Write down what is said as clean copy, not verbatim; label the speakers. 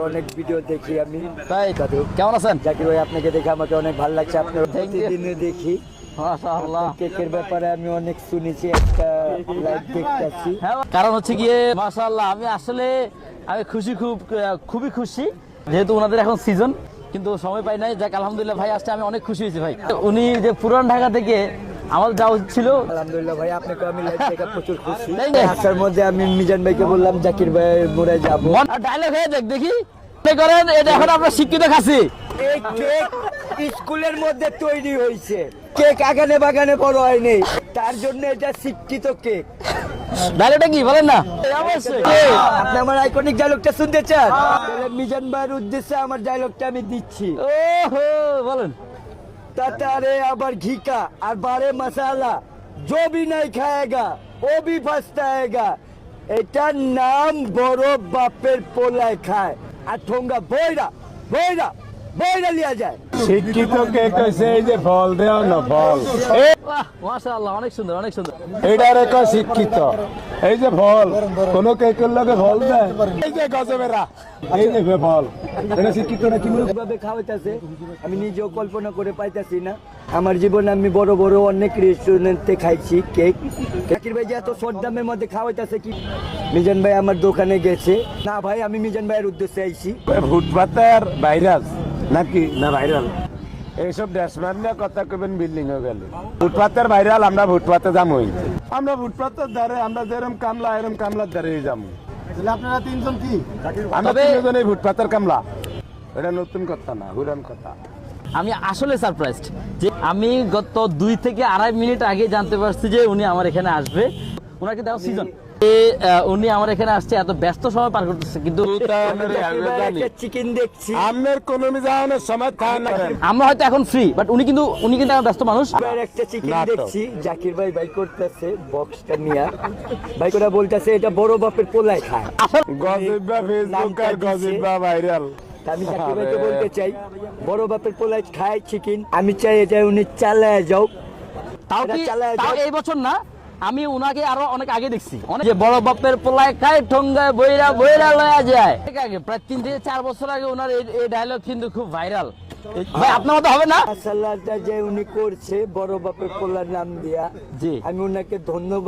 Speaker 1: অনেক ভিডিও দেখি আমি।
Speaker 2: তাই দাদু কেমন আছেন?
Speaker 1: জাকির ভাই আপনাকে দেখে আমাকে অনেক ভালো লাগছে। আপনার প্রতিদিনে দেখি
Speaker 2: মাশাআল্লাহ।
Speaker 1: কেকের ব্যাপারে আমি অনেক শুনেছি, একটা লাইভ দেখতেছি।
Speaker 2: হ্যাঁ, কারণ হচ্ছে গিয়ে মাশাআল্লাহ আমি খুবই খুশি যেহেতু ওনাদের এখন সিজন, কিন্তু সময় পাই নাই। যাক আলহামদুলিল্লাহ ভাই আসছে, আমি অনেক খুশি হয়েছি ভাই। উনি যে পুরান ঢাকা থেকে আমাদের যাওয়া উচিত ছিল।
Speaker 1: আলহামদুলিল্লাহ ভাই, আপনাকে আমি লাইভ দেখে প্রচুর খুশি।
Speaker 2: Thank you.
Speaker 1: আসার মধ্যে আমি মিজান ভাইকে বললাম জাকির ভাই মোড়ে যাবো।
Speaker 2: ডায়লগ হয়ে যাক দেখি মনে করেন এটা এখন আমরা শিক্ষিত খাসি।
Speaker 1: এই কেক স্কুলের মধ্যে তৈরি হয়েছে, কেক আগানে বাগানে বড় হয়নি, তার জন্য এটা শিক্ষিত কেক।
Speaker 2: ডায়লগটা কি বলেন না? অবশ্যই।
Speaker 1: আপনি আমার আইকনিক ডায়লগটা শুনতে চান? তাহলে মিজান ভাইয়ের উদ্দেশ্যে আমার ডায়লগটা আমি দিচ্ছি।
Speaker 2: ওহো বলেন।
Speaker 1: तातारे अबर घी का और बारे मसाला जो भी नहीं खाएगा वो भी पछताएगा। এটার নাম বড় বাপের পোলায় খায় আর ঠোঙ্গা বইরা বইরা বইরা লিয়া যায়।
Speaker 3: শিক্ষিত কে কইছে এই যে ফল দেও না ফল
Speaker 2: বাহ মাশাআল্লাহ, অনেক সুন্দর অনেক সুন্দর।
Speaker 3: এইটারে কয় শিক্ষিত। এই যে ফল কোন কেকের লগে ফল দেয়, এই যে গজবেরা এই যে ফল, এটা শিক্ষিত না কি?
Speaker 1: কিভাবে খাওয়াইতেছে আমি নিজেও কল্পনা করে পাইতাছি না। আমার জীবনে আমি বড় বড় অনেক রেস্টুরেন্টে খাইছি কেক। জাকির ভাই যে এত শর্ট দামের মধ্যে খাওয়াইতেছে কি? মিজান ভাই আমার দোকানে গেছে না ভাই, আমি মিজান ভাইয়ের উদ্দেশ্যে আইছি।
Speaker 3: ফুটপাতের ভাইরাস নাকি না ভাইরাল? এইসব ড্যাশম্যান নিয়ে কথা কবেন বিল্ডিং হয়ে গেলে ফুটপাতের ভাইরাল। আমরা ফুটপাতে যামই, আমরা ফুটপাতের ধারে আমরা যেরকম কামলা এরকম কামলার ধারে যাবো।
Speaker 1: আপনারা তিনজন কি?
Speaker 3: আমরা তিনজনই ফুটপাতের কামলা। এটা নতুন কথা না, পুরান কথা।
Speaker 2: আমি আসলে সারপ্রাইজড যে আমি গত 2 থেকে 2.5 মিনিট আগে জানতে পারছি যে উনি আমার এখানে আসবে। ওনাকে দেখো সিজন উনি আমার এখানে আসছে, এত ব্যস্ত সময় পার করতেছে, কিন্তু
Speaker 1: চিকেন দেখছি।
Speaker 3: আমের কোন মিজানের সময় থাকে না।
Speaker 2: আমরা হয়তো এখন ফ্রি, বাট উনি কিন্তু এখন ব্যস্ত মানুষ।
Speaker 1: একটা চিকেন
Speaker 3: না তো।
Speaker 1: দেখছি জাকির ভাই বাই করতেছে বক্সটা নিয়ে, ভাই করে বলতেছে এটা বড় বাপের পোলায় খায়।
Speaker 3: গজিবা ফেসবুক আর গজিবা ভাইরাল।
Speaker 1: আমি জাকির ভাইকে বলতে চাই বড় বাপের পোলায় খায় চিকেন, আমি চাই এটা উনি চালায় যাও।
Speaker 2: তাও
Speaker 1: এটা
Speaker 2: কি
Speaker 1: চালায়
Speaker 2: তাও
Speaker 1: যাও।
Speaker 2: এই বছর না, আমি উনাকে আরো অনেক আগে দেখছি। যে বড় বাপের পোলায় খায় ঠোঙ্গায় বইরা বইরা লয়া যায়, ঠিক আগে প্রায় 3 থেকে 4 বছর আগে ওনার এই ডায়লগ কিন্তু খুব ভাইরাল। ভাই আপনার মতো হবে না?
Speaker 1: মাশাআল্লাহ যে উনি করছে বড় বাপের পোলার নাম দিয়া,
Speaker 2: জি।
Speaker 1: আমি উনাকে ধন্যবাদ।